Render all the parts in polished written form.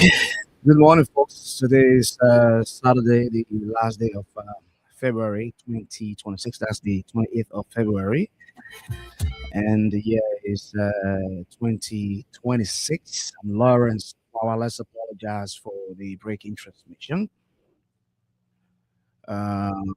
Good morning, folks. Today is Saturday, the last day of February 2026. That's the 28th of February. And the year is 2026. I'm Lawrence. Let's apologize for the breaking transmission. Um,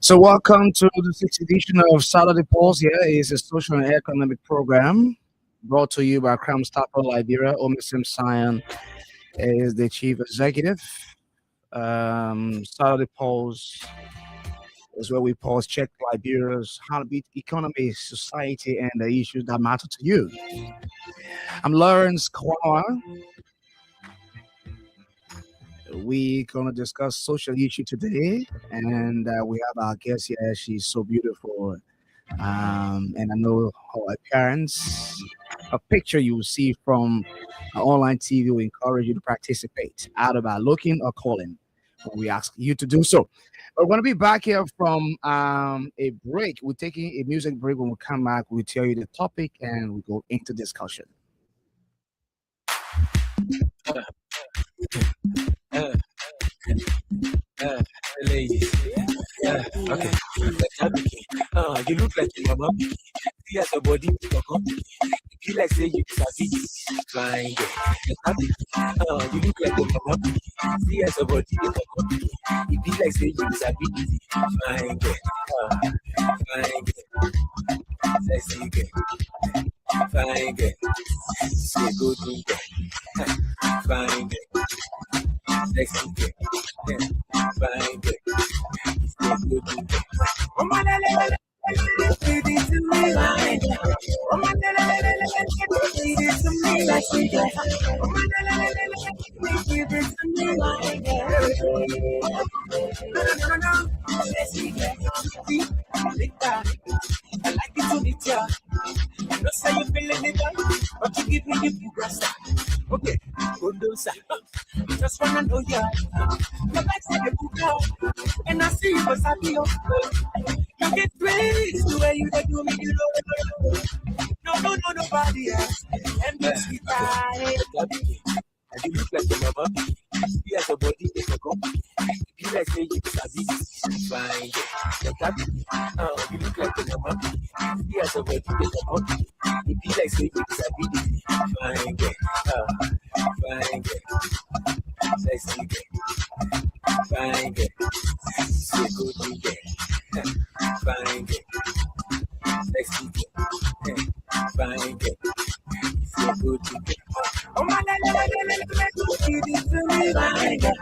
so, welcome to the sixth edition of Saturday Pulse. Here is a social and economic program brought to you by Cram Stopper Liberia. Omisim Sion is the chief executive. Saturday Pulse is where we pause check Liberia's heartbeat economy, society, and the issues that matter to you. I'm Lawrence Kwawa. We're going to discuss social issue today, and we have our guest here. She's so beautiful, and I know her appearance. A picture you will see from online TV will encourage you to participate, either by looking or calling when we ask you to do so. We're going to be back here from a break. We're taking a music break. When we come back, we'll tell you the topic and we go into discussion. Ladies, okay. You look like your mama. See as your body you like say you sabi flying. You look like your mama. See as your body it be like say you sabi flying. Flying. Sexy girl. Flying. Say good girl. Flying. Sexy girl. Flying. Say good girl. Give it to me, give it to me, like she does. Give it to me, no. I like it to meet ya. I know say you feeling it, but you give me the progress. Okay, Gondosa. Just wanna know ya. My back say the book and I see you was happy. You get praised the way you do me, you know. No, nobody else. And this guy. You look like your mama. You have a body in a company. You like say you sabi fine. You look like your mama. You have a body in a company. You like say you sabi fine. Fine. Sexy girl. Fine girl. So good girl. Fine girl. Sexy girl. Fine girl. So good girl. Oh my God, give it to me, fine girl.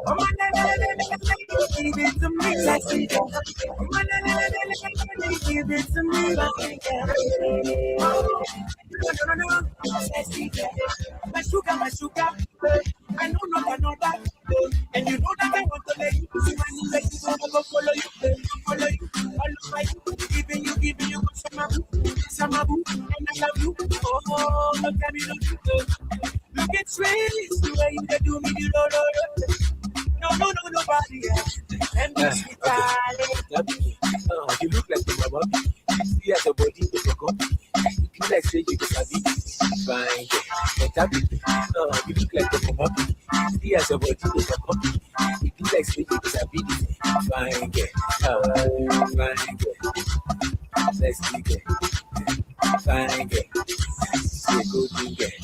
Oh my God, give it to me, sexy girl. Oh my God, give it to me, fine girl. No, sexy girl. My sugar. I know not another. And you know that I want to let you see my new lady. So I go follow you. Follow my giving you some abu, and I love you. Oh, don't tell me no. Look at Trace, the way you do me, you know. No, nobody else. And this you look like the mama. See as a body with a copy. You like say you sabi fine. You look like the mama. See as a body with a copy. You like say you sabi fine. Fine. Sexy girl. Fine girl. Say good girl.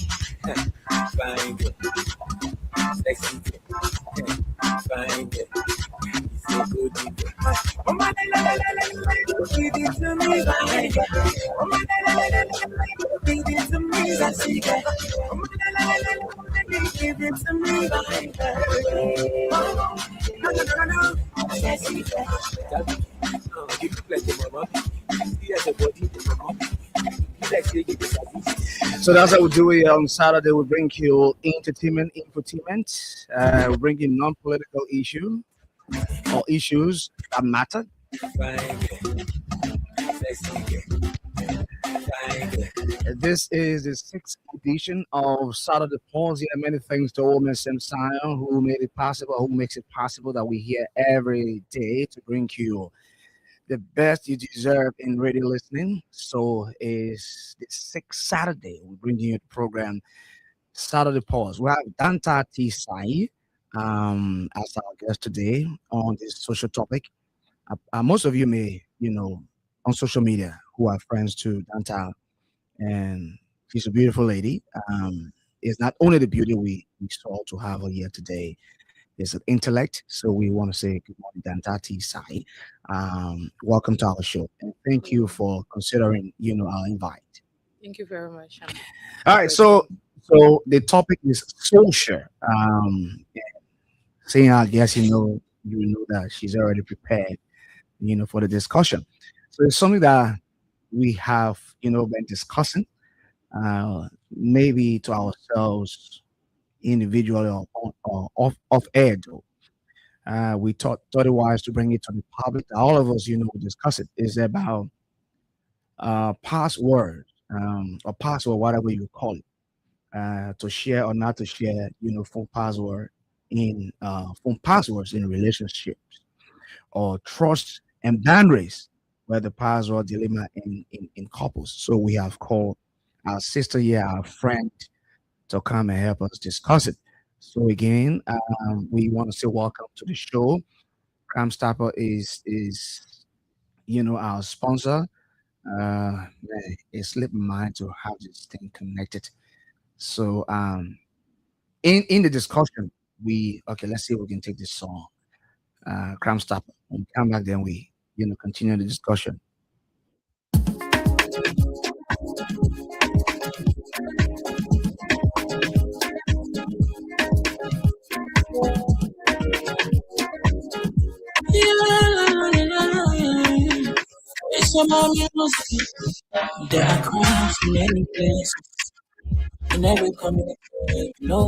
Fine girl. Sexy girl. Fine girl. Say good girl. Oh my God, give it to me, fine girl. Oh my God, give it to me, sexy girl. Oh my God, give it to me, fine girl. No, sexy girl. You look like your mama. Here's a body, there's a money. Let's say you disagree. So that's how we do it on Saturday. We bring you entertainment, infotainment. We bring you non-political issue or issues that matter. Fine girl, sexy girl, fine girl. This is the sixth edition of Saturday Pause. Yeah, many thanks to Old Sam Sion who made it possible, who makes it possible that we here every day to bring you the best you deserve in radio listening. So is the sixth Saturday we bring you the program Saturday Pause. We have Danta T Sai as our guest today on this social topic. Most of you may, on social media who are friends to Danta, and she's a beautiful lady. It's not only the beauty we saw to have her here today, it's an intellect. So we want to say good morning, Dantati Sai. Welcome to our show, and thank you for considering, our invite. Thank you very much. All right, so the topic is social. Saying, I guess you know that she's already prepared, for the discussion. So it's something that we have, been discussing, maybe to ourselves individually or off air though. We thought it wise to bring it to the public. All of us, discuss it. Is about password or password, whatever you call it, to share or not to share, phone password in phone passwords in relationships or trust and boundaries where the password dilemma in couples. So we have called our sister here, our friend, to come and help us discuss it. So again, we want to say welcome to the show. Cram Stopper is our sponsor. Man, it slipped my mind to have this thing connected. So in the discussion, let's see if we can take this song, Cram Stopper. When we come back, then we continue the discussion. It's a music. There are crowds in many places. In every community, no,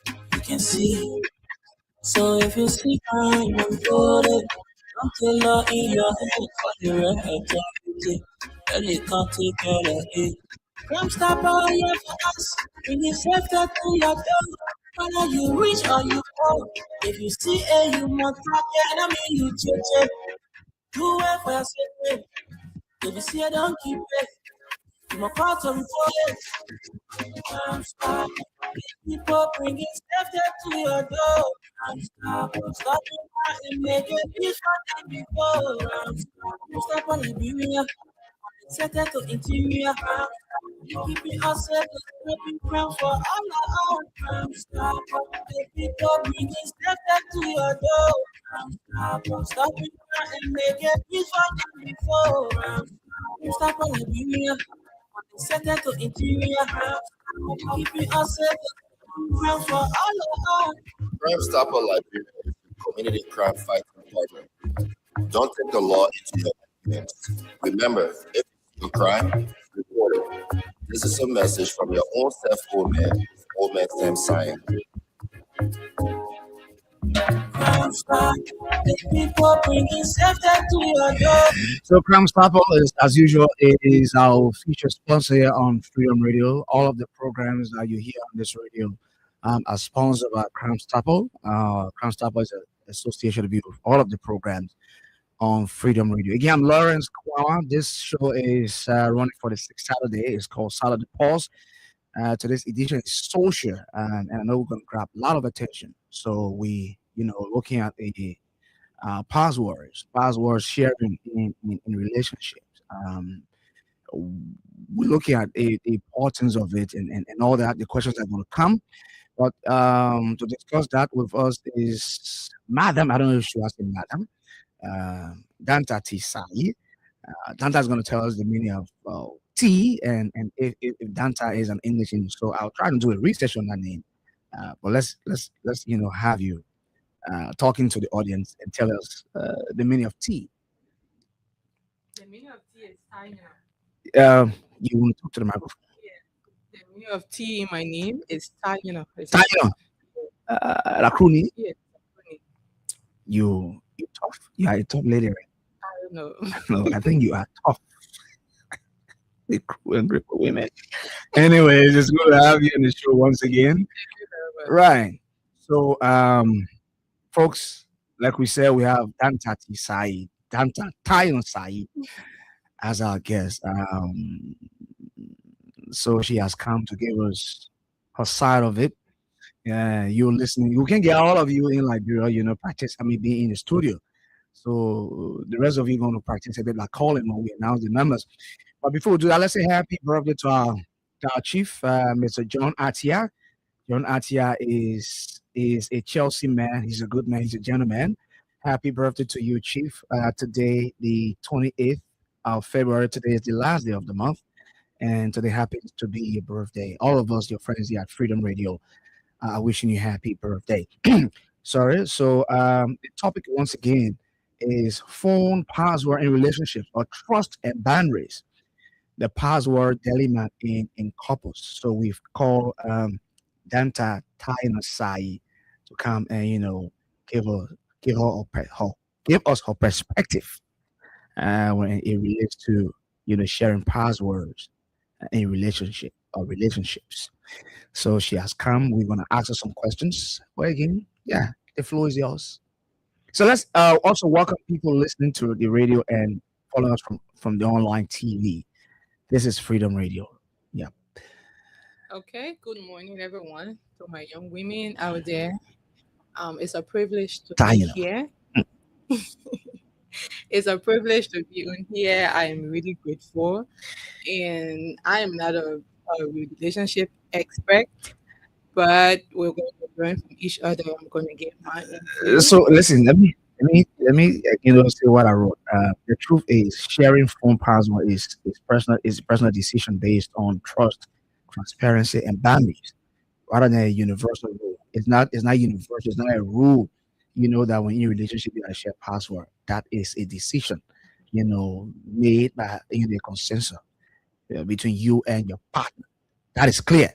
you can see. So if you see crime, you put it. Don't tell her in your head for the right. Tell it can't take care of it. Come stop all your fast. Bring it safety to your door. Whether you reach or you fall. If you see a you must talk, enemy you change it. Do it for your safety. If you see a don't keep it. You must call to report it. Come stop. People bringing safety to your door. Come stop. Stop it and make it peace for them before. Stop on Liberia. Set it to interior. Keep it ourselves, keeping crown for all our own. Stop. The people bringing safety to your door. Stop it and make it peace for them before. Stop on Liberia. Set it to interior. Keep it ourselves, crown for all our own. Crime Stopper Liberia is a community crime fighting partner. Don't take the law into your hands. Remember, if you crime, report it. This is a message from your own self, Old Man Sam Sion. People bringing safety to your door. So Cram Stopper is, as usual, is our feature sponsor here on Freedom Radio. All of the programs that you hear on this radio are sponsored by Cram Stopper. Cram Stopper is an association with all of the programs on Freedom Radio. Again, I'm Lawrence Kwama. This show is running for the sixth Saturday. It's called Saturday Pause. Today's edition is social, and I know we're going to grab a lot of attention. So we, looking at a passwords sharing in relationships. We're looking at the importance of it and all that. The questions that are going to come. But to discuss that with us is Madam. I don't know if she has a Madam. Danta T Sai. Danta is going to tell us the meaning of T and if Danta is an English name. So I'll try to do a research on that name. But let's have you talking to the audience and tell us the meaning of T. The meaning Yes, Taina. You want to talk to the microphone? The meaning of T in my name is Taina. Taino, Lakruni, Yes, Taina. you tough. You are a tough lady, right? I don't know. No, I think you are tough. The crew and group of women. Anyways, it's good to have you on the show once again. Right. So, folks, like we said, we have Dantati Said, Danta Tayon Said as our guest. So she has come to give us her side of it. Yeah, you're listening. You can get all of you in Liberia, practice. I mean, being in the studio. So the rest of you going to practice a bit like calling when we announce the numbers. But before we do that, let's say happy birthday to our chief, Mr. John Atia. John Atia is a Chelsea man. He's a good man. He's a gentleman. Happy birthday to you, Chief. Today, the 28th of February. Today is the last day of the month, and today happens to be your birthday. All of us, your friends here at Freedom Radio, are wishing you happy birthday. Sorry. So, the topic once again is phone password in relationships or trust and boundaries. The password dilemma in couples. So we've called Danta Taina Sai to come and give her give her, her give us her perspective when it relates to sharing passwords in relationship or relationships. So she has come. We're gonna ask her some questions. Well, again, yeah, the floor is yours. So let's also welcome people listening to the radio and following us from the online TV. This is Freedom Radio. Yeah, Okay, good morning, everyone. To my young women out there, it's a privilege to be Taina. here. It's a privilege to be on here. I am really grateful, and I am not a relationship expert, but we're going to learn from each other. I'm going to get my info. So listen, let me say what I wrote. The truth is, sharing phone password is personal decision based on trust, transparency, and boundaries, rather than a universal rule. It's not universal. It's not a rule. You know that when in a relationship you gotta share password. That is a decision, made by a consensus between you and your partner. That is clear.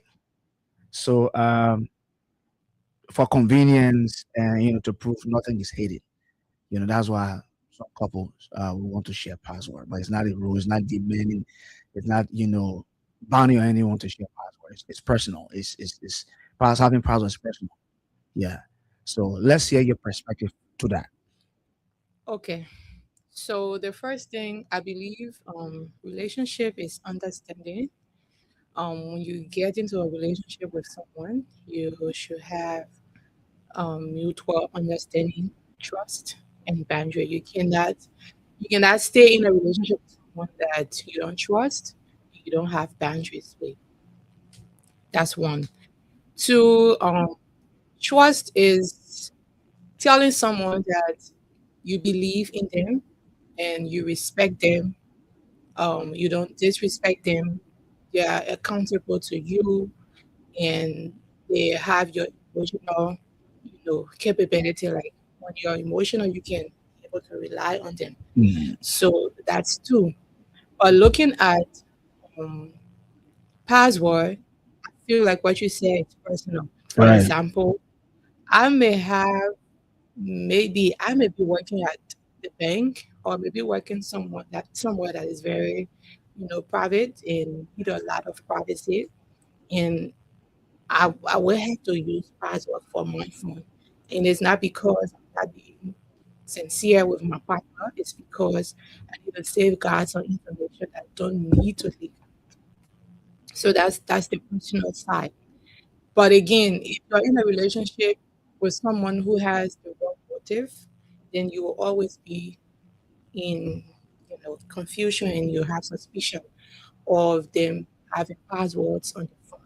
So for convenience and to prove nothing is hidden. That's why some couples will want to share password, but it's not a rule. It's not demanding. It's not bounding on anyone to share password. It's personal. Having password is personal. Yeah. So let's hear your perspective to that. Okay. So the first thing I believe, relationship is understanding. When you get into a relationship with someone, you should have mutual understanding, trust, and boundary. You cannot stay in a relationship with someone that you don't trust, you don't have boundaries with. That's one. Two, trust is telling someone that you believe in them and you respect them. You don't disrespect them. They are accountable to you, and they have your emotional, capability. Like when you're emotional, you can be able to rely on them. Mm, So that's two. But looking at um, password, I feel like what you said is personal. For right. example, I may have maybe I may be working at the bank or maybe working somewhere that is very, private and need a lot of privacy. And I will have to use password for my phone. And it's not because I'm not being sincere with my partner, it's because I need to safeguard some information that I don't need to leak. So that's the personal side. But again, if you're in a relationship with someone who has the wrong motive, then you will always be in confusion and you have suspicion of them having passwords on the phone.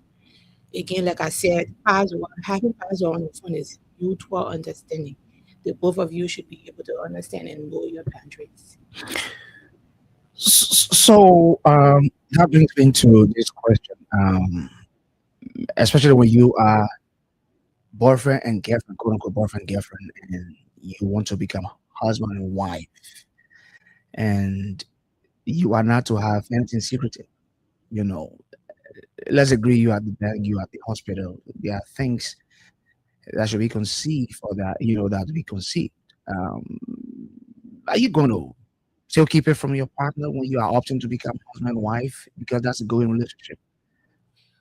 Again, like I said, having password on the phone is mutual understanding. The both of you should be able to understand and know your boundaries. So that brings me to this question. Especially when you are boyfriend and girlfriend, quote unquote boyfriend girlfriend, and you want to become husband and wife, and You are not to have anything secretive. You know, let's agree you are at the bank, you are at the hospital. There are things that should be conceived for that, that to be conceived. Um, are you going to still keep it from your partner when you are opting to become husband and wife because that's a going relationship?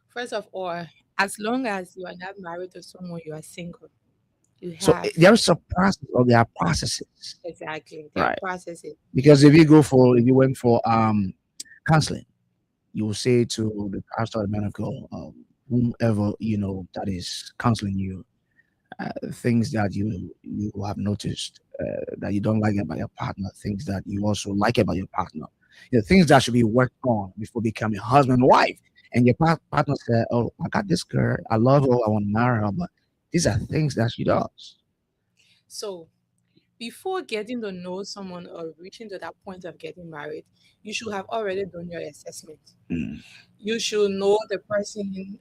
First of all, as long as you are not married to someone, you are single. You So have there's a process or there are processes, exactly there are right? processes. Because if you went for counseling, you will say to the pastor or the medical, whomever that is counseling you, things that you have noticed that you don't like about your partner, things that you also like about your partner, things that should be worked on before becoming husband and wife. And your partner said, "Oh, I got this girl, I love her, I want to marry her," but these are things that she does. So before getting to know someone or reaching to that point of getting married, you should have already done your assessment. Mm. You should know the person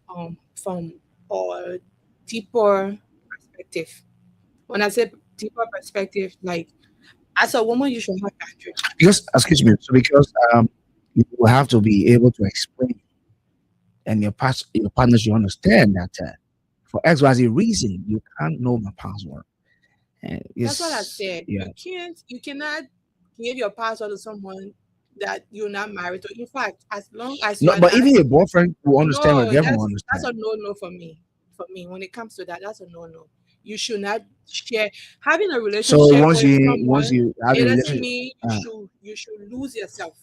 from a deeper perspective. When I say deeper perspective, like as a woman, you should have boundaries. Because, excuse me, so because you will have to be able to explain, and your partner should understand that for XYZ reason you can't know my password. And That's what I it's said. yeah. You cannot give your password to someone that you're not married to. In fact, as long as you No, are but not, even your boyfriend will understand, your no, girlfriend will that's understand. a no no for me. For me, when it comes to that, that's a no no. You should not share having a So relationship once with once someone. you have a It doesn't relationship, mean uh, you should lose yourself.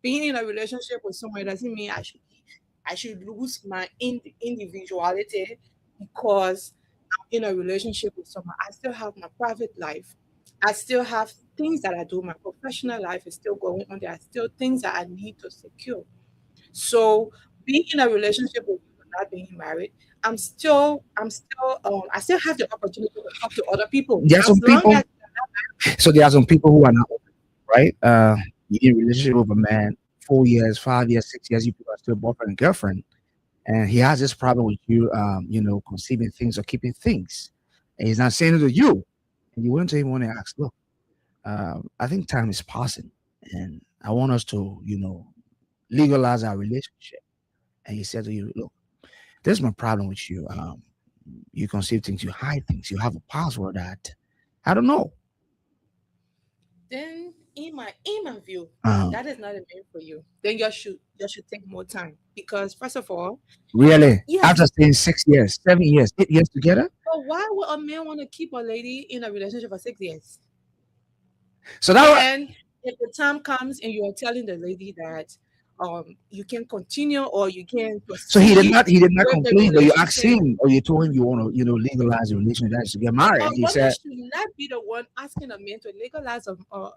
Being in a relationship with someone it doesn't mean I should lose my individuality because I'm in a relationship with someone. I still have my private life. I still have things that I do. My professional life is still going on. There are still things that I need to secure. So being in a relationship with people not being married, I still have the opportunity to talk to other people. there are As some long people. as So there are some people who are not open, right? You're in a relationship with a man 4 years, 5 years, 6 years. You people are still boyfriend and girlfriend, and he has this problem with you, conceiving things or keeping things, and he's not saying it to you, and you went to him one and ask, "Look, I think time is passing, and I want us to, legalize our relationship." And he said to you, "Look, this is my problem with you. You conceive things, you hide things, you have a password that I don't know." then in my view, Uh, that is not a man for you. Then you should take more time because first of all, really, yes. after staying 6 years, 7 years, 8 years together, But why would a man want to keep a lady in a relationship for 6 years? so that Then if the time comes and you are telling the lady that you can continue or you can so proceed he did not with the complain, but you asked relationship, him or you told him you want to legalize the relationship that is to get married, a and he woman said, should not be the one asking a man to legalize a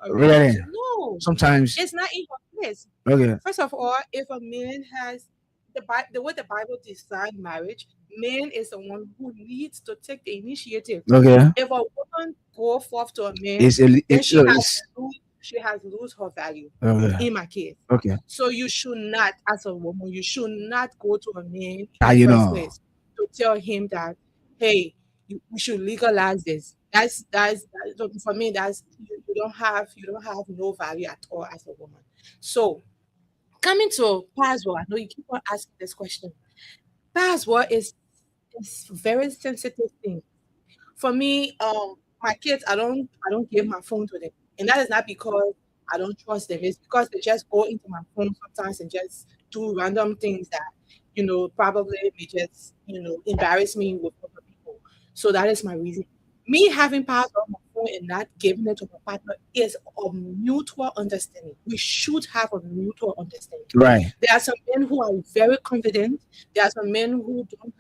really, relationship. No, sometimes, it's not in her place. okay, First of all, if a man has the way the Bible designed marriage, man is the one who needs to take the initiative. okay, If a woman go forth to a man, it's a, then it, no, it's she has lose her value. okay, In my case, okay, so you should not, as a woman, you should not go to a man in ah, the first place to tell him that, hey, we should legalize this. For me. That's you don't have no value at all as a woman. So coming to password, I know you keep on asking this question. Password is very sensitive thing. For me, my kids, I don't give my phone to them. And that is not because I don't trust them. It's because they just go into my phone sometimes and just do random things that, probably may just, embarrass me with other people. So that is my reason. Me having password on my phone and not giving it to my partner is a mutual understanding. We should have a mutual understanding. right. There are some men who are very confident. There are some men who they don't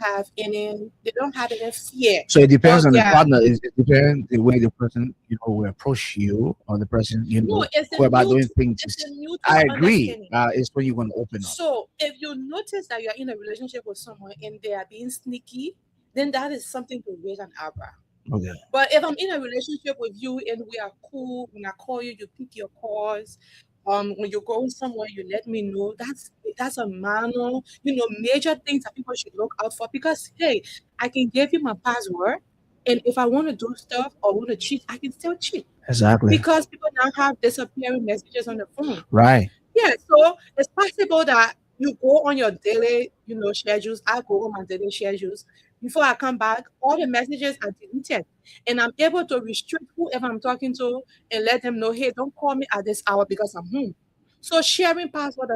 have any fear So it depends of on the their. partner. It depends the way the person will approach you, or the person No, go about doing things. it's a I mutual agree. understanding. It's when you're going to open up. So if you notice that you're in a relationship with someone and they are being sneaky, then that is something to raise an eyebrow. Okay. But if I'm in a relationship with you and we are cool, when I call you, you pick your calls. When you're going somewhere, you let me know. That's a minor, major things that people should look out for. Because hey, I can give you my password, and if I want to do stuff or want to cheat, I can still cheat. Exactly. Because people now have disappearing messages on the phone. Right. Yeah, so it's possible that you go on your daily, schedules. I go on my daily schedules. Before I come back, all the messages are deleted. And I'm able to restrict whoever I'm talking to and let them know, hey, don't call me at this hour because I'm home. So sharing password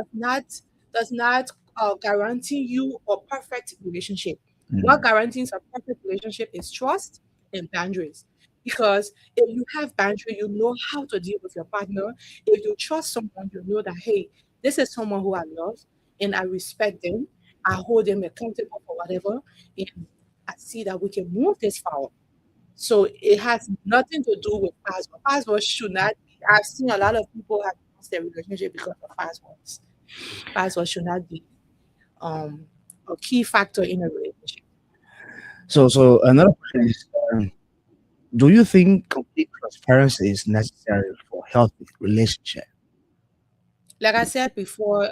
does not guarantee you a perfect relationship. What guarantees a perfect relationship is trust and boundaries. Because if you have boundary, you know how to deal with your partner. If you trust someone, you know that, hey, this is someone who I love and I respect them. I hold them accountable for whatever. And I see that we can move this forward. So it has nothing to do with password. Password should not be. I've seen a lot of people have lost their relationship because of passwords. Password should not be um, a key factor in a relationship. So another question is, do you think complete transparency is necessary for healthy relationship? Like I said before,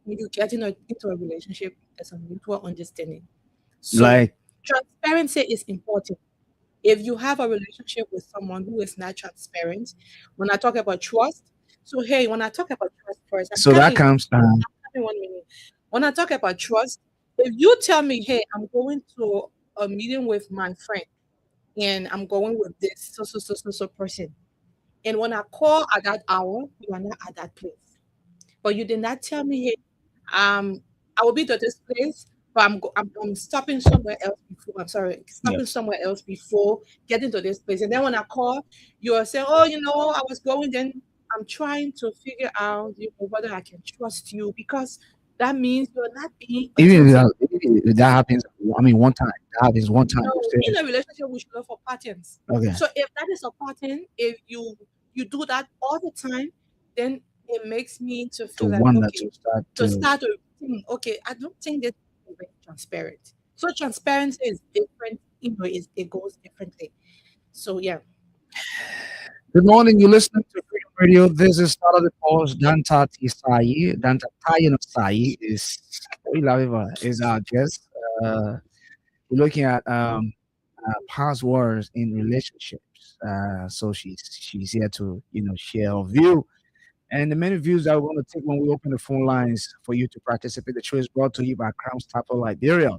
when you get into a relationship, there's a mutual understanding. So Like, transparency is important. If you have a relationship with someone who is not transparent, when I talk about trust, so hey, when I talk about trust first, so that comes. give me 1 minute. When I talk about trust, if you tell me, hey, I'm going to a meeting with my friend and I'm going with this so person, and when I call at that hour, you are not at that place. But you did not tell me, hey, I will be to this place, but I'm stopping somewhere else before. I'm sorry, Yeah. stopping somewhere else before getting to this place. And then when I call, you are saying, oh, I was going. Then I'm trying to figure out, whether I can trust you because that means you're not being Even authentic. if that happens, I mean, one time that happens one time. No, You say, in a relationship, we should look for patterns. okay, So if that is a pattern, if you do that all the time, then it makes me to to feel like wonder okay, to start to to. start to think, okay, I don't think this is very transparent. So transparency is different, it goes differently. So yeah. Good morning. You're listening to Freedom Radio. This is Start of the Pause. Danta Tisai. Danta Tayan Sai is our guest. We're looking at passwords in relationships. So she's here to share her view and the many views that we're going to take when we open the phone lines for you to participate. The show is brought to you by Crown Staple Liberia.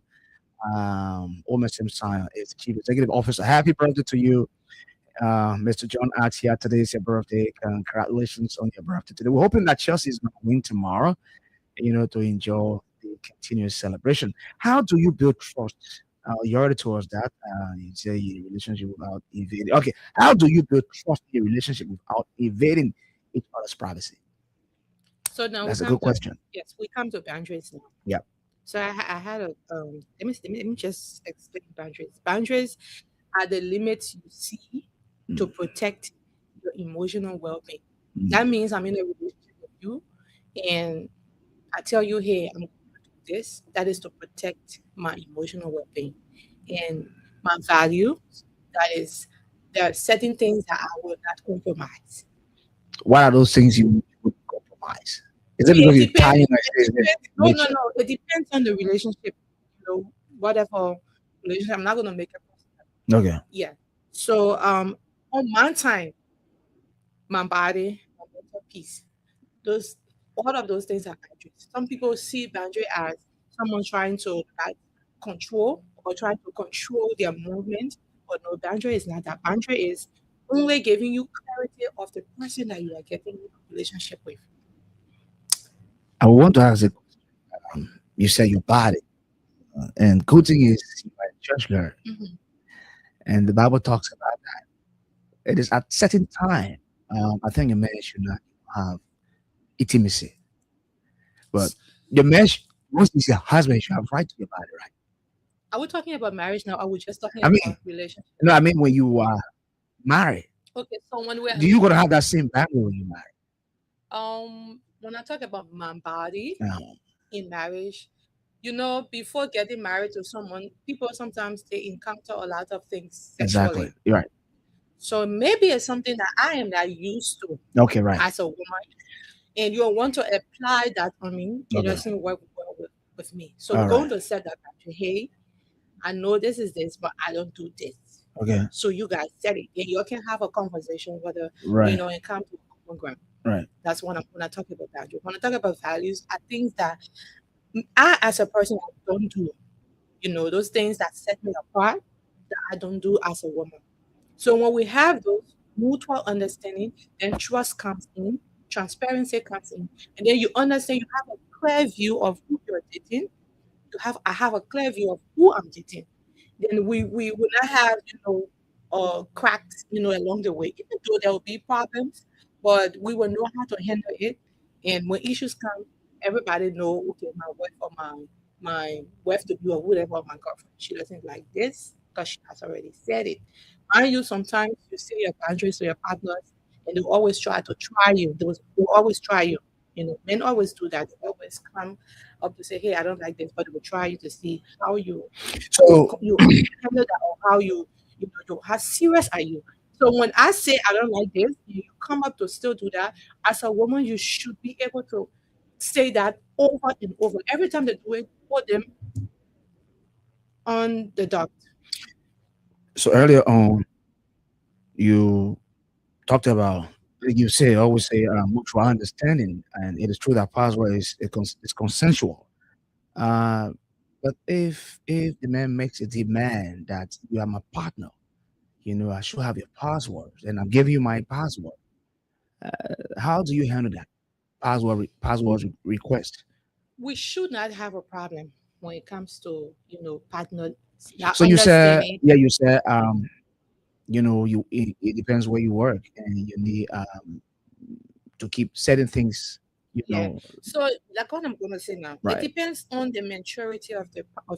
Omer Simson is the Chief Executive Officer. Happy birthday to you, Mr. John Atia. Today is your birthday. Congratulations on your birthday today. We're hoping that Chelsea is going to win tomorrow, to enjoy the continuous celebration. How do you build trust? You already told us that. You say your relationship without invading. Okay, how do you build trust in your relationship without invading each other's privacy? So now we That's a come good to question. yes, we come to boundaries now. Yeah. So I had a let me just explain boundaries. Boundaries are the limits you see to Mm, protect your emotional well-being. mm. That means I'm in a relationship with you and I tell you, hey, I'm going to do this. That is to protect my emotional well-being and my values. That is, there are certain things that I will not compromise. What are those things you would compromise? Is it because It you're depends. tying It depends. No, no, nature? no. It depends on the relationship. Whatever relationship. I'm not gonna make it personal. Okay. Yeah. So on my time, my body, my mental peace. Those all of those things are boundaries. Some people see boundary as someone trying to control or trying to control their movement. But no, boundary is not that. Boundary is only giving you clarity of the person that you are getting in a relationship with. I want to ask you, you said your body. And good thing is you are a church girl. Mhm. And the Bible talks about it is at certain time. I think a man should not have intimacy. But the man, once he's your husband, you should have right to your body, right? Are we talking about marriage now? Or are we just talking I mean, about relationship? I mean when you are married, Okay, so when we're do you gonna have that same boundary when you marry? when I talk about my body Um, in marriage, before getting married to someone, people sometimes they encounter a lot of things exactly. sexually. You're right. So maybe it's something that I am not used to Okay, right. as a woman, and you want to apply that on me. It Okay. doesn't work well with me. So we're All going right. to set that boundary. Hey, I know this is this, but I don't do this. Okay. So you guys set it, and you can have a conversation whether Right. and come to a common ground. Right. That's when I'm gonna talk about boundaries. When I talk about values, are things that I, as a person, I don't do. Those things that set me apart that I don't do as a woman. So when we have those mutual understanding, then trust comes in, transparency comes in, and then you understand you have a clear view of who you're dating. I have a clear view of who I'm dating. Then we will not have cracks along the way. Even though there will be problems, but we will know how to handle it. And when issues come, everybody know, okay, my wife or my wife to be or whatever, my girlfriend, she doesn't like this because she has already said it. Mind you, sometimes you say your boundaries to your partners, and they always try you. They will always try you. Men always do that. They always come up to say, "Hey, I don't like this," but they will try you to see how So you handle that, or how how serious are you. So when I say I don't like this, you come up to still do that. As a woman, you should be able to say that over and over. Every time they do it, put them on the dot. so earlier on, you talked about, like you say, always say, mutual understanding, and it is true that password is consensual. Uh, but if the man makes a demand that you are my partner, I should have your password, and I'm giving you my password. How do you handle that request? We should not have a problem when it comes to partner not So you said, understanding. yeah, you said, it depends where you work, and you need to keep setting things, Yeah. So like what I'm gonna say now, it right. depends on the maturity of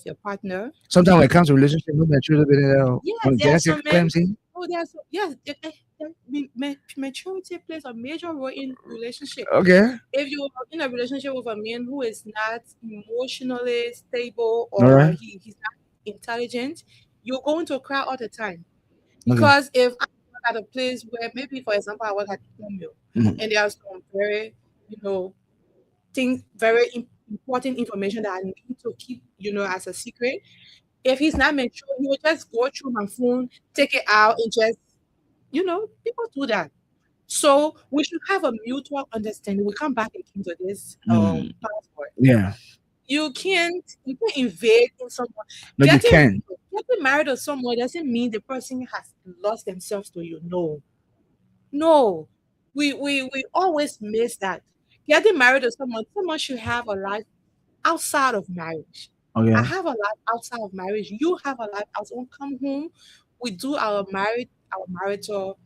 your partner. Sometimes when it comes to relationship, no maturity, Yes, when there are Genesis some men. claims in, Oh, there's yes. Maturity plays a major role in relationship. okay, If you're in a relationship with a man who is not emotionally stable all or right, he's not intelligent, you're going to cry all the time. okay, Because if I work at a place where maybe, for example, I work at Romeo, mhm, and there are some very, you know, things, very important information that I need to keep, as a secret. If he's not mature, he will just go through my phone, take it out, and just, people do that. So we should have a mutual understanding. We come back again to this mm, password. yeah, You can't invade in someone. no, you Getting can. getting married to someone doesn't mean the person has lost themselves to you. No. No. We always miss that. Getting married to someone should have a life outside of marriage. I Okay, have a life outside of marriage. You have a life outside. We come home, we do our marital,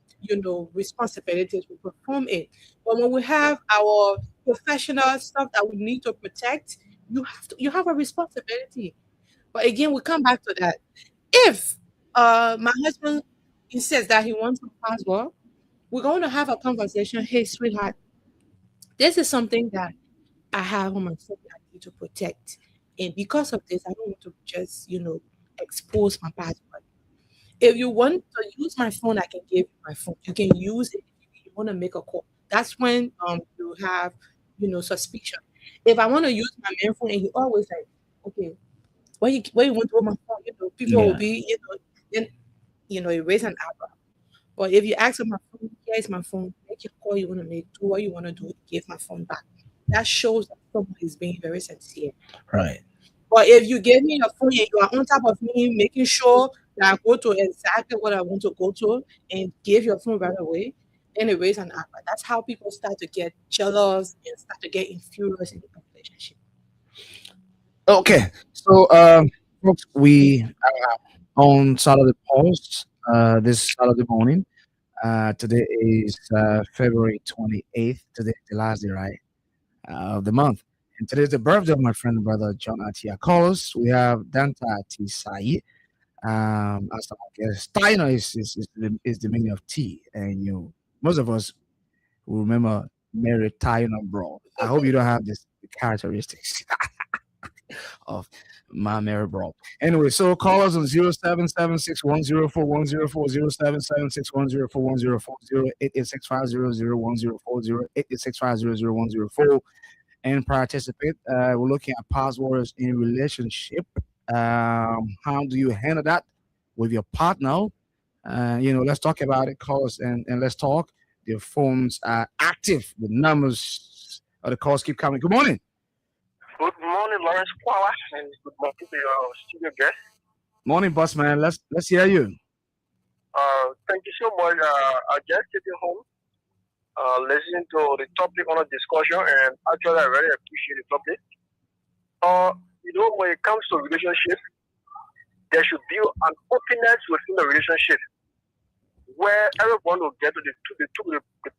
responsibilities. We perform it. But when we have our professional stuff that we need to protect, you have a responsibility. But again, we come back to that. If my husband insists that he wants some password, we're going to have a conversation. Hey, sweetheart, this is something that I have on my phone that I need to protect. And because of this, I don't want to just, expose my password. If you want to use my phone, I can give you my phone. You can use it if you want to make a call. That's when you have, suspicion. If I want to use my main phone and you always like, okay, where you want to hold my phone, people will yeah, be, then you raise an eyebrow. But if you ask for my phone, here's my phone, make your call you want to make, do what you want to do, give my phone back. That shows that someone is being very sincere. right. But if you give me your phone and you are on top of me, making sure that I go to exactly what I want to go to and give your phone right away, then it raises an eyebrow. That's how people start to get jealous and start to get infuriated in a relationship. Okay, so folks, we on Saturday Post this Saturday morning. Today is February 28th. Today, the last day, right, of the month. And today is the birthday of my friend and brother John Atia Carlos. We have Danta Tisai. As our guest, Taino is the meaning of tea, and most of us will remember Mary Taino Bro. I hope you don't have this characteristics of my Mary Bro. Anyway, so call us on 0776-104104, and participate. We're looking at passwords in relationship. How do you handle that with your partner? Let's talk about it. Call us and let's talk. their phones are active. The numbers of the calls keep coming. Good morning. Good morning, Lawrence Power, and good morning to your studio guest. Morning, boss man. Let's hear you. Thank you so much. I just sitting home, listening to the topic on the discussion, and actually I really appreciate the topic. When it comes to relationship, there should be an openness within the relationship, where everyone will get to the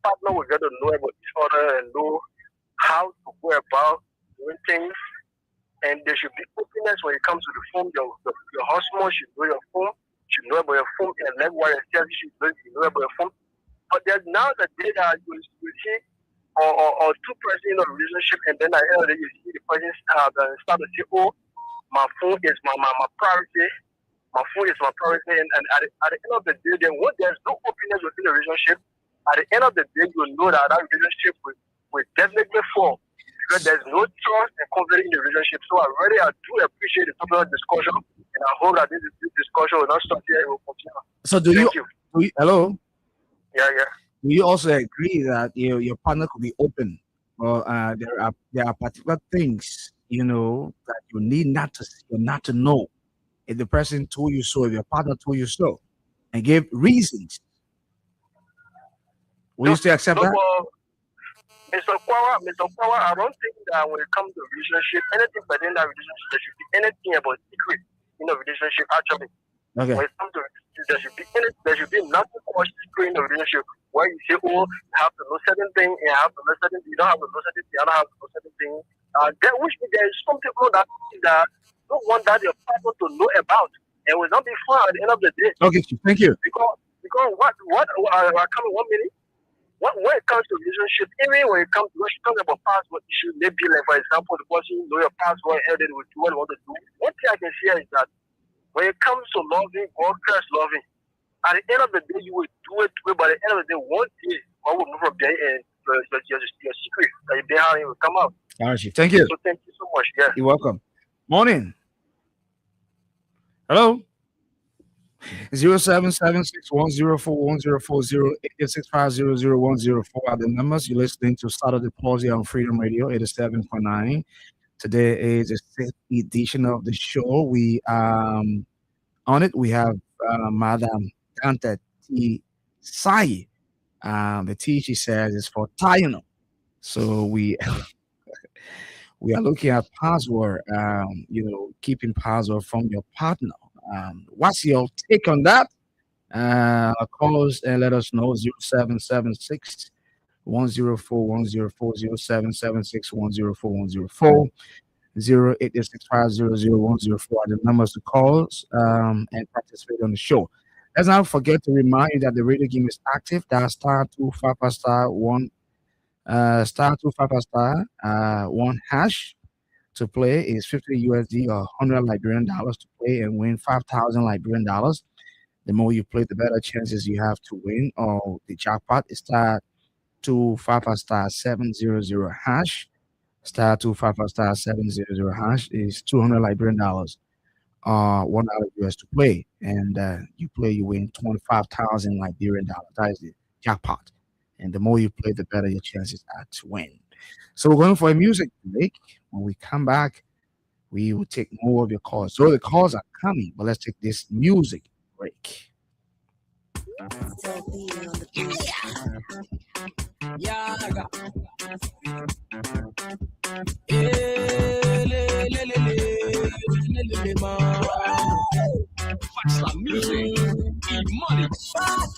partner will get to know about each other and know how to go about doing things. And there should be openness when it comes to the phone. Your husband should know your phone, should know about your phone, and likewise yourself should know about your phone. But there's now the day that you see or two persons in a relationship, and then at the end of the day you see the person start to say, "Oh, my phone is my priority. My phone is my priority." And at the end of the day, then when there's no openness within the relationship, at the end of the day you know that relationship will definitely fall. Because there's no trust and confidence in the relationship. So I do appreciate the topic of discussion, and I hope that this discussion will not stop here. It will continue. So do you hello? Yeah. Do you also agree that your partner could be open, or there are particular things that you need not to know? If the person told you so, if your partner told you so, and gave reasons, will you still accept that? Mr. Kwawa, I don't think that when it comes to relationship, anything within that relationship, there should be anything about secret in a relationship, actually. Okay. When it comes to relationship, there should be nothing called secret in a relationship where you say, "Oh, you have to know certain things, and you have to know certain things, you don't have to know certain things, I don't have to know certain things." There is some people that don't want that your partner to know about, and will not be fun at the end of the day. Okay, thank you. Because what I come in 1 minute. When it comes to relationship, even when it comes to talking about password issues, maybe like for example, the person know your password and then will do what they want to do. One thing I can say is that when it comes to loving, God first loving. At the end of the day, you will do it, but at the end of the day, one day, God will move from there and your secret that you behind will come out. All right, Chief. Thank you. So thank you so much. Yeah. You're welcome. Morning. Hello. 0776104104 are the numbers. You're listening to Saturday Pause here on Freedom Radio 87.9. Today is the 6th edition of the show. We on it. We have Madam Dante T. Sai. The T, she says, is for Taino. So we are looking at password. Keeping password from your partner. What's your take on that? Call us and let us know. 0776 104 104 0776 104 104 086500 are the numbers to call us and participate on the show. Let's not forget to remind you that the radio game is active. That's star 25 star 1 star 25 star 1 hash. To play is $50 USD or $100 Liberian dollars to play and win 5,000 Liberian dollars. The more you play, the better chances you have to win. Or the jackpot is star 25 star 700 hash. Star 25 star 700 hash is $200 Liberian dollars, $1 US to play, and you play, you win 25,000 Liberian dollars. That is the jackpot. And the more you play, the better your chances are to win. So we're going for a music break. When we come back, we will take more of your calls. So the calls are coming, but let's take this music break. Watch the music, money.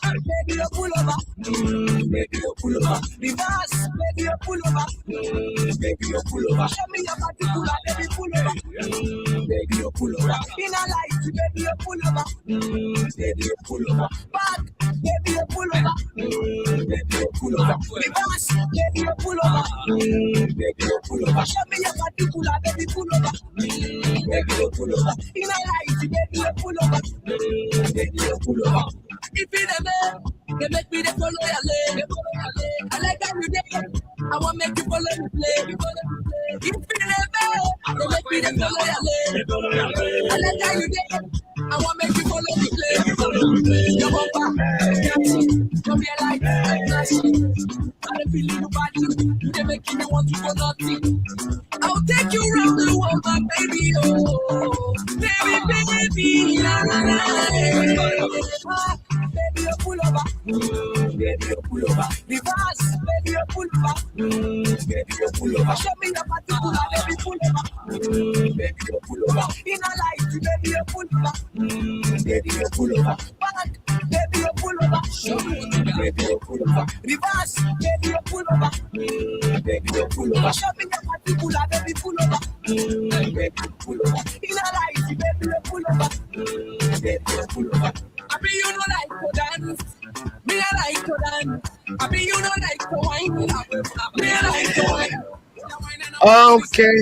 Baby, you pull over. Baby, you pull over. Reverse, baby, you pull over. Baby, you pull over. Show me your particular, baby, pull over. Baby, you pull over. In a light, baby, you pull over. Baby, you pull over. Back, baby, you pull over. Baby, you pull over. Reverse, baby, you pull over. Baby, you pull over. Show me your particular, baby, pull over. Baby, you pull over. In a light, baby, you pull over. Baby, you pull over. If it a man, they make me the follow your lane. I like how you day. I want make you follow me play. If it a man, they make me the follow your lane. I like how you day. I want make you follow me play. Your bumper, come here like I'm feeling you body. You they making me want to go naughty. I'll take you round the world, my baby. Oh, baby, baby, you pull over. Baby, you pull over. Reverse, baby, you pull over. Baby, you pull over. Show me your particular, baby, pull over. Baby, you pull over. In a light, baby, you pull over. Baby, you pull over. Back, baby, you pull over. Show me, baby, you pull over. Reverse, baby, you pull over. Baby, you pull over. Show me your particular, baby, pull over. Baby, you pull over. In a light, baby, you pull over. Baby, you pull over. I be you know like to dance. Me I like to dance. I be you know like to wine. Me I like to wine. Okay,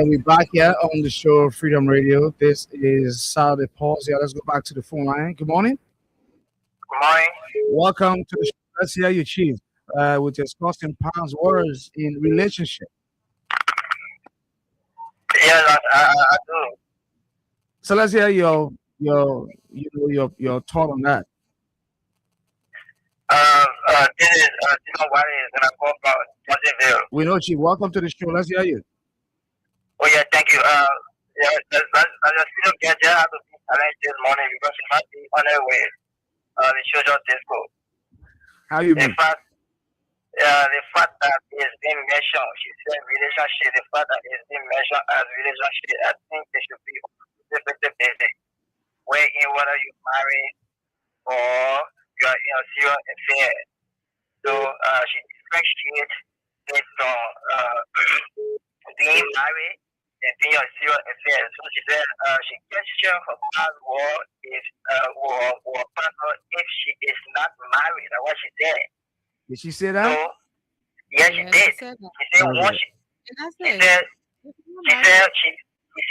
we're back here on the show Freedom Radio. This is Saturday Pause. Yeah, let's go back to the phone line. Good morning. Good morning. Welcome to the show. Let's hear you, Chief. We're discussing Palm's words in relationship. Yes, I do. So let's hear your thought on that. This is Stephen Wiley, and I call from Pleasantville. We know, Chief. Welcome to the show. Let's hear you. Oh yeah, thank you. Yeah, the student get there have to be challenged this morning because he might be on their way. The children disco. How you The been? fact that it's being mentioned, she said relationship. The fact that it's being mentioned as relationship, I think it should be different basic. Wherein whether you marry or you are in a serious affair. So she differentiates based on being married and being a serious affair. So she said she questioned her password if or partner if she is not married. That's what she said. Did she say that? So yes, she did. I said that. She said once And I she said,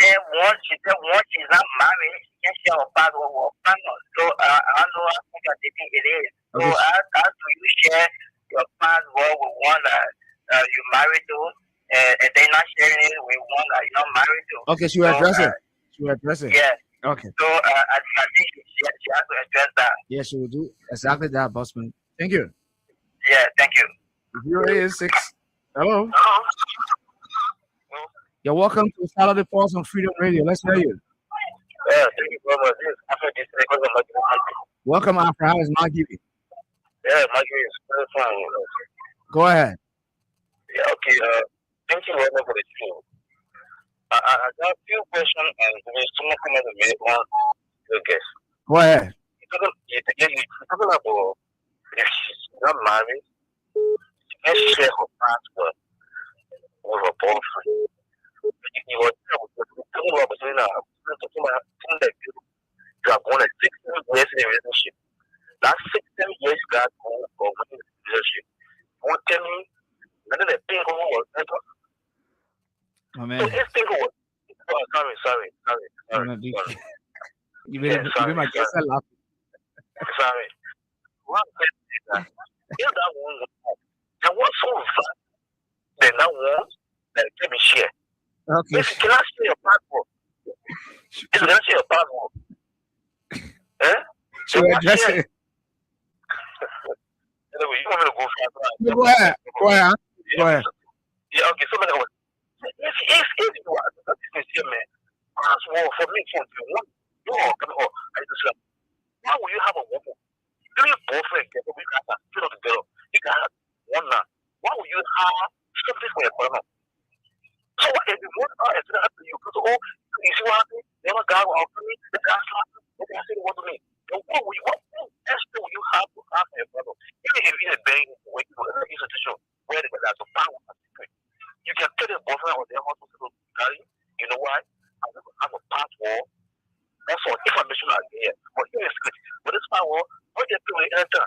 said once she's not married, she can't share her password with her partner. So I know I think I think it is. So Okay. how do you share your password with one that you're married to, and they're not sharing it with one that you're not married to? Okay, she will So, address it. She will address it. Yeah. Okay. So I think she has to address that. Yeah, she will do exactly that, Bossman. Thank you. Yeah. Thank you. 086. Hello. You're welcome to Saturday Pulse on Freedom Radio. Let's hear you. Yeah. Thank you very much. This after this because of my Welcome, Afra. How is Maggie? yeah, my dream is very fine. You know. Go ahead. Yeah. Okay. Thank you very much for the show. I got a few questions and there's someone coming to me on the guest. Go ahead. You're talking about if she's not married, she can share her password with her boyfriend. You were talking about between you have gone like 16 years in a relationship. That 16 years you got going for in a relationship. You won't tell me none of the thing was better. Oh, So man. this thing was sorry. You made my guest laugh. Sorry. What is that? If that one was there was so fast, then that one that can be shared. Okay. If you cannot share your passport, if you cannot share your passport, She will address it. Anyway, you want me to go fast? Go ahead. Go ahead. Go ahead. Yeah, okay, so many if you are sincere, man, passport for me, for you I just say, why will you have a woman? Do your boyfriend get we got that? You know the girl. You got one now. Why will you have something for your partner? So what if you want it's not up to you? Because you see what happened? They have a guy will offer me, the guy slapped me, the guy said what to me. So what extra will you have to have for your brother? Even if you're in a bank where you are in a institution where there's a power secret, you can tell your boyfriend or their husband to carry. You know why? I have a password. Also, information out here. But here is good. But this power, what they do enter.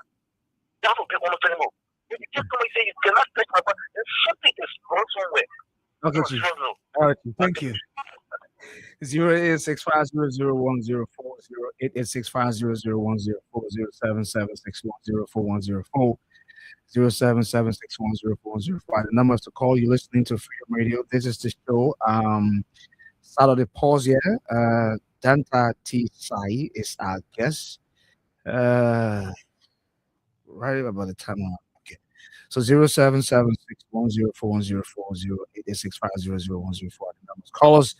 That will be almost anymore. If you just somebody say you cannot take my part, then something is wrong somewhere. Okay, Chief. All right, Chief. Thank you. 08650010408865001040776104104 07761041005. The number to call. You're listening to Freedom Radio. This is the show. Saturday Pause here. Danta T. Sai is our guest. right about the time. Okay. So 07761041040886500104. The numbers. Call us.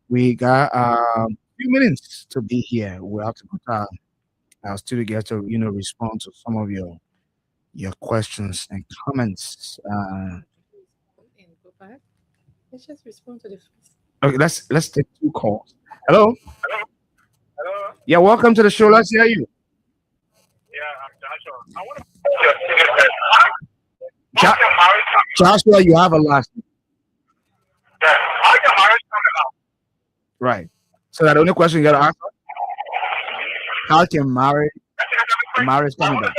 We got a few minutes to be here. We have to put our studio guest to respond to some of your questions and comments. And go back. Let's just respond to the first. Okay, let's take two calls. Hello. Hello? Yeah, welcome to the show. Let's hear you. Yeah, I'm Joshua. I want to Ja- Joshua, you have a last name. how your marriage coming out? Right. So that the only question you gotta ask, how can marriage come back?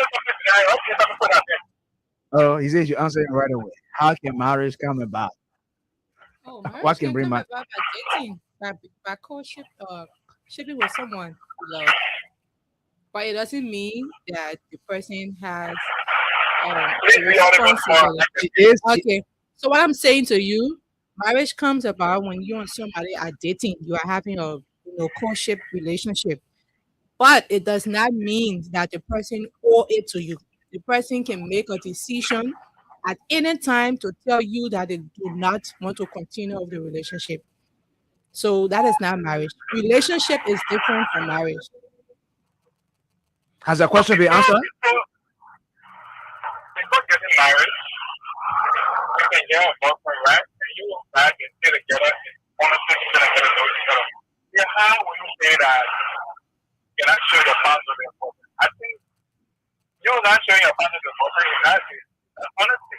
Oh, he says you answer it right away. How can marriage come about? Oh, What marriage can can bring come my about by dating, by courtship, shipping with someone you love. But it doesn't mean that the person has a responsibility. it is Okay. So what I'm saying to you, marriage comes about when you and somebody are dating. You are having a courtship relationship. But it does not mean that the person owe it to you. The person can make a decision at any time to tell you that they do not want to continue with the relationship. So that is not marriage. Relationship is different from marriage. has the question been answered? Before getting married, you can get a boyfriend, right? And you go back and get together and honestly you're gonna get to know each other. Yeah, how will you say that you're not showing your partner the important? I think you're not showing your partner the important in that case. Honestly.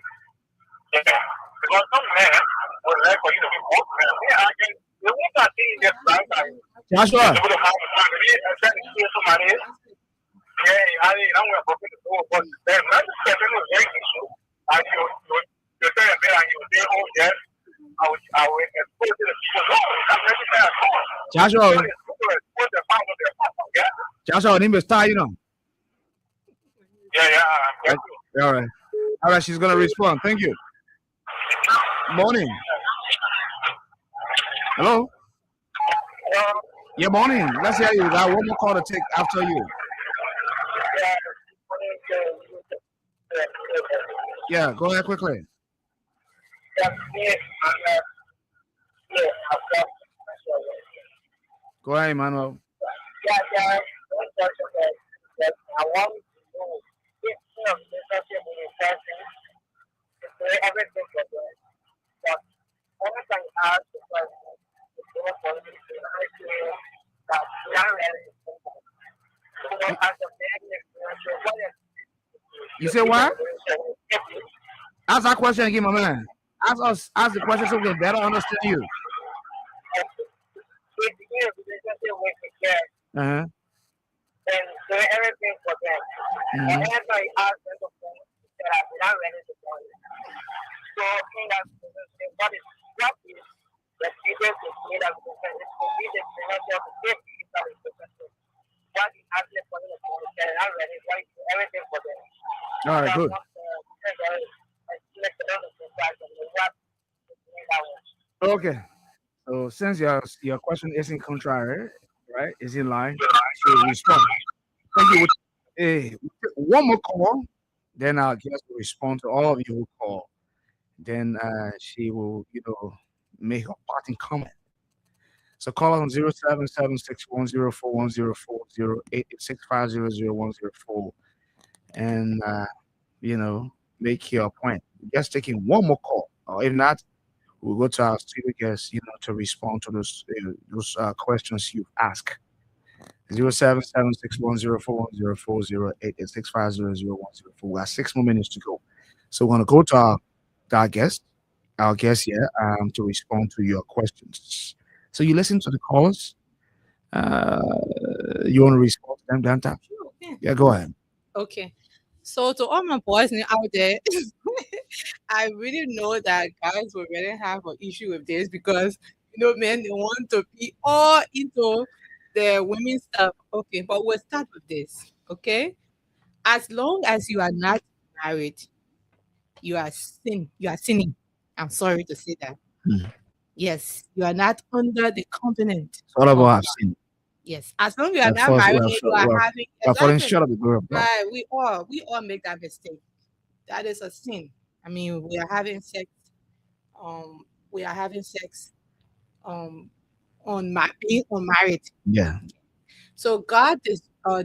Yeah. Because some men would like for you to be open. Yeah, I can the ones that think this right like Joshua, able to have a family and trying to kill somebody. Yeah, I mean, I'm going to book it to but there's not just a certain way issue. And you're saying a bit and you say, oh, yes, I will expose to the people. No, that's everything I call. Joshua, Expose the power of their partner, yeah? Joshua, name is Ty, Yeah, yeah. All right. All right, she's gonna respond. Thank you. Morning. Hello. Yeah, morning. Let's hear you. We got one more call to take after you. Yeah, go ahead quickly. Go ahead, Emmanuel. I want to know if you relationship with a person, everything for them. But every time I ask the person, it's not for me to feel that we are ready to move on. So as a man, what is You say what? Ask that question again, my man. Ask the question so we can better understand you. if you in a relationship with a girl Uh-huh. and do everything for them, whenever I ask them to go, they are not ready to go. So in that relationship, what is the biggest in that relationship is to be the financial safety in that relationship. What is actually for them to go, they are not ready, what is everything for them. All right, good. Okay. So since your question isn't contrary, right? Is in line to respond. Thank you. Hey, one more call, then our guest will respond to all of you who call. Then she will, make her parting comment. So call on 07761041040886500104 and make your point. Just taking one more call, or if not, we'll go to our studio guests, to respond to those questions you've asked. 07761041040886500104. We got 6 more minutes to go. So we're gonna go to our guest, here, to respond to your questions. So you listen to the callers. You want to respond to them, Danta? Okay. Yeah, go ahead. Okay. So to all my boys out there, I really know that guys will really have an issue with this because men they want to be all into the women's stuff. Okay, but we'll start with this. Okay. As long as you are not married, you are sinning. I'm sorry to say that. Hmm. Yes, you are not under the covenant. It's all about of have seen. Yes, as long as you are Of not course, married and you are having we're falling exactly short of the glory of God. right, we all make that mistake. That is a sin. I mean, we are having sex. We are having sex. Um, being unmarried. Yeah. So God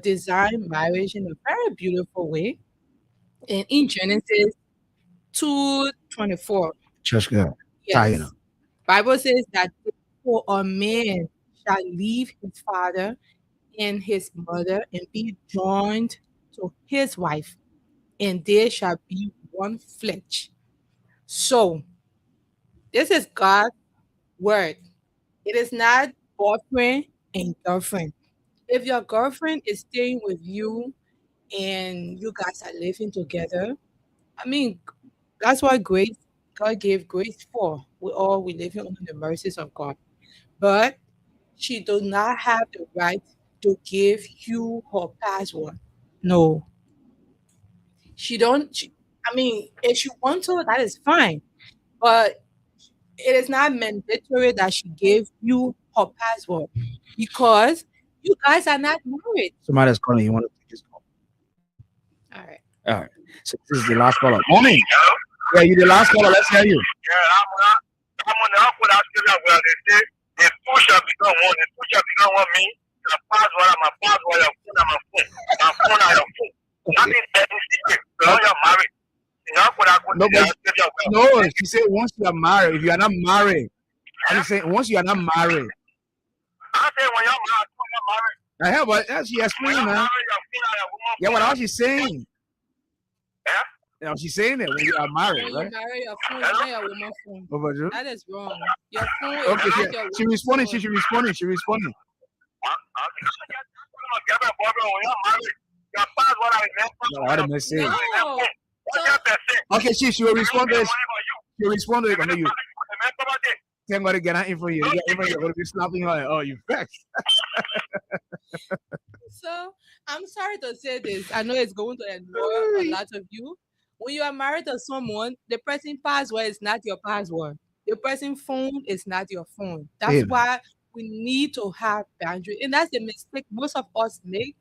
designed marriage in a very beautiful way. And in Genesis 2:24, Church girl. yes, Bible says that for a man shall leave his father and his mother and be joined to his wife, and they shall be one flesh. So this is God's word. It is not boyfriend and girlfriend. If your girlfriend is staying with you and you guys are living together, I mean, that's what grace God gave grace for. We living under the mercies of God. But she does not have the right to give you her password. No. She don't I mean, if she wants to, that is fine. But it is not mandatory that she gave you her password because you guys are not married. Somebody's calling. You want to take this call? All right. All right. So this is the last caller. Morning. Yeah, you the last caller. Let's hear you. I'm on the upward Australia where they say the two shall become one. The two shall become one me. The password, my password, your phone, my phone. My phone, your phone. Nothing any secret. So you're married. No, no, she said once you are married, if you are not married, I'm saying once you are not married. I say when you're married, I have, but she explained, man. Yeah, what else she's saying? Yeah? You know, she's saying that when you are married, When right? you marry your phone, it's not your woman phone. Over there. That is wrong. Your phone is Okay, not yeah. your She woman's responded. phone. She responded. She responded. What a message. No. Okay, she will respond to this. She will respond to it. I know you. Thank God to get her info here. You got info, you're going to be slapping her. Like, oh, you vexed. So I'm sorry to say this. I know it's going to annoy a lot of you. When you are married to someone, the person password is not your password. The person phone is not your phone. That's Yeah. why we need to have boundary. And that's the mistake most of us make.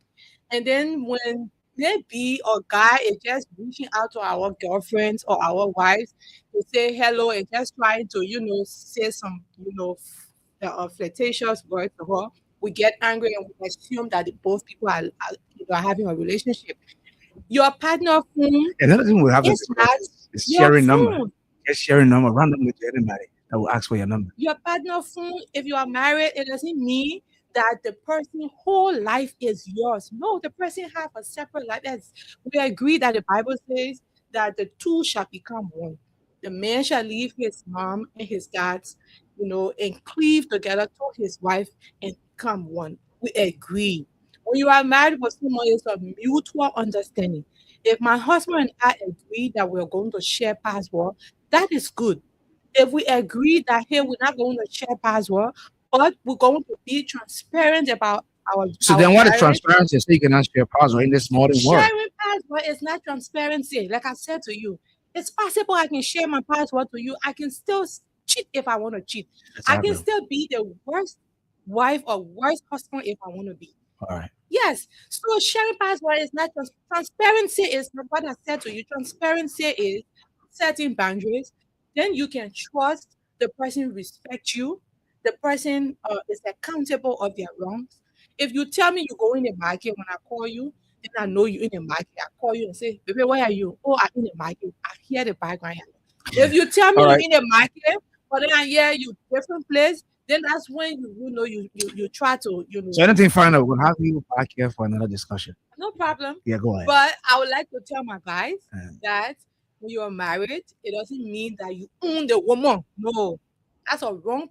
And then when maybe a guy is just reaching out to our girlfriends or our wives to say hello and just trying to, say some, flirtatious words to her, we get angry and we assume that both people are having a relationship. Your partner phone Another thing we have is not is your sharing number. phone. Just sharing number randomly to anybody that will ask for your number. Your partner phone, if you are married, it doesn't mean that the person's whole life is yours. No, the person have a separate life. We agree that the Bible says that the two shall become one. The man shall leave his mom and his dad's, and cleave together to his wife and become one. We agree. When you are married with someone, it's a mutual understanding. If my husband and I agree that we're going to share password, that is good. If we agree that hey, we're not going to share password, but we're going to be transparent about our. So then, what is marriage. transparency? So you can ask your password in this modern world. Sharing password is not transparency. Like I said to you, it's possible I can share my password to you. I can still cheat if I want to cheat. Exactly. I can still be the worst wife or worst husband if I want to be. All right. Yes. So sharing password is not transparency. Is not what I said to you. Transparency is setting boundaries. Then you can trust the person respect you. The person is accountable of their wrongs. If you tell me you go in the market when I call you, then I know you in the market. I call you and say, baby, where are you? Oh, I'm in the market. I hear the background. If you tell me you're in the market, but then I hear you different place, then that's when you try to So anything final, we'll have you back here for another discussion. No problem. Yeah, go ahead. But I would like to tell my guys that when you are married, it doesn't mean that you own the woman. No, that's a wrong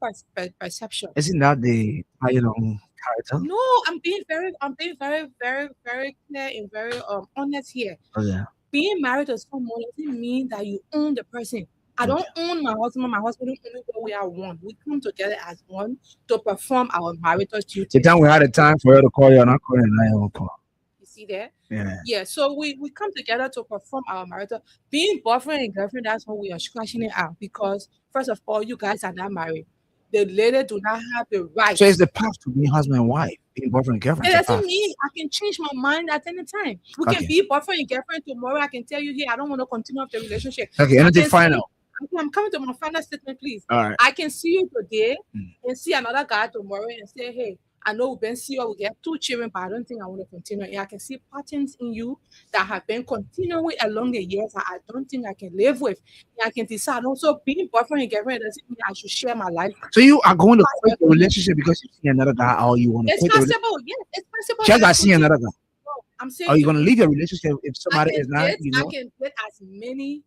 perception. Isn't that the character? No, I'm being very, very, very clear and very honest here. Oh, yeah. Being married to someone doesn't mean that you own the person. I don't own my husband. My husband don't own me, but we are one. We come together as one to perform our marital duties. The time we had a time for her to call you, I'm not calling, and I won't call. You see there? Yeah. Yeah. So we come together to perform our marital. Being boyfriend and girlfriend, that's when we are scratching it out because first of all, you guys are not married. The lady do not have the right. So it's the path to be husband and wife. being boyfriend and girlfriend. It is a doesn't past. mean I can change my mind at any time. We Okay. can be boyfriend and girlfriend tomorrow. I can tell you, hey, I don't want to continue with the relationship. Okay, I anything can final? say, okay, I'm coming to my final statement, please. All right. I can see you today Mm. and see another guy tomorrow and say, hey, I know we've been serious, we get 2 children, but I don't think I want to continue. And I can see patterns in you that have been continuing along the years that I don't think I can live with. And I can decide also being boyfriend and girlfriend doesn't mean I should share my life. So you are going to quit the relationship because you see another guy, or you want to It's quit the relationship possible, yes, it's possible. just that by I seeing continue. another guy? I'm saying Are you to going to leave your relationship if somebody is not, I you know? can date as many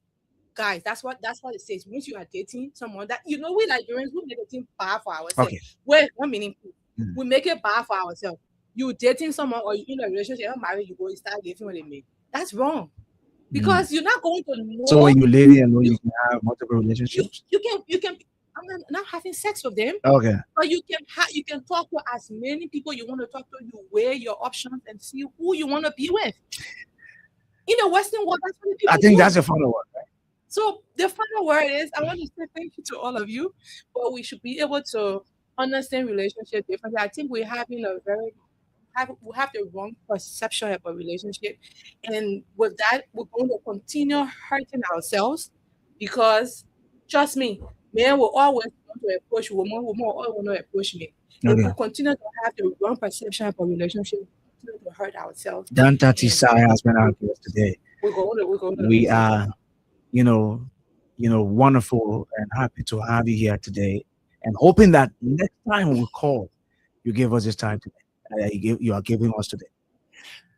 guys. That's what it says. Once you are dating someone that we Nigerians, we make a thing bad for ourselves. Okay. Wait, one minute. Mm. We make it bad for ourselves. You dating someone or you in a relationship, you're married, you go, you start dating what they make. That's wrong. Because you're not going to know. So when you're living alone, you can have multiple relationships. you can I'm not having sex with them, Okay. but you can talk to as many people you want to talk to. You weigh your options and see who you want to be with. In the Western world, that's what people I think do. that's the final word, right? So the final word is, I want to say thank you to all of you, but we should be able to understand relationship differently. I think we're having we have the wrong perception about relationship, and with that, we're going to continue hurting ourselves because, trust me, men will always want to approach women will always want to approach me. If we Okay. continue to have the wrong perception about relationship, we continue to hurt ourselves. Danta Tisai has been our guest today. We're going to We are, wonderful and happy to have you here today, and hoping that next time we call, you give us this time today. You are giving us today.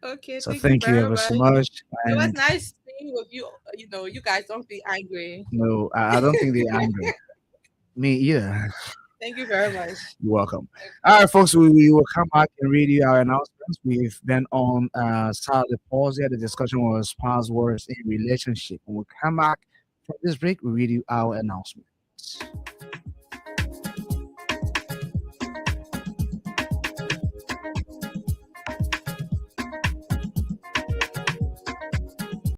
Okay, So thank you ever so much. It was And nice being with you. You guys don't be angry. no, I don't think they're angry. Me either. Thank you very much. You're welcome. All right, folks, we will come back and read you our announcements. We've been on Saturday pause here. The discussion was passwords in relationship. When we come back from this break, we read you our announcements.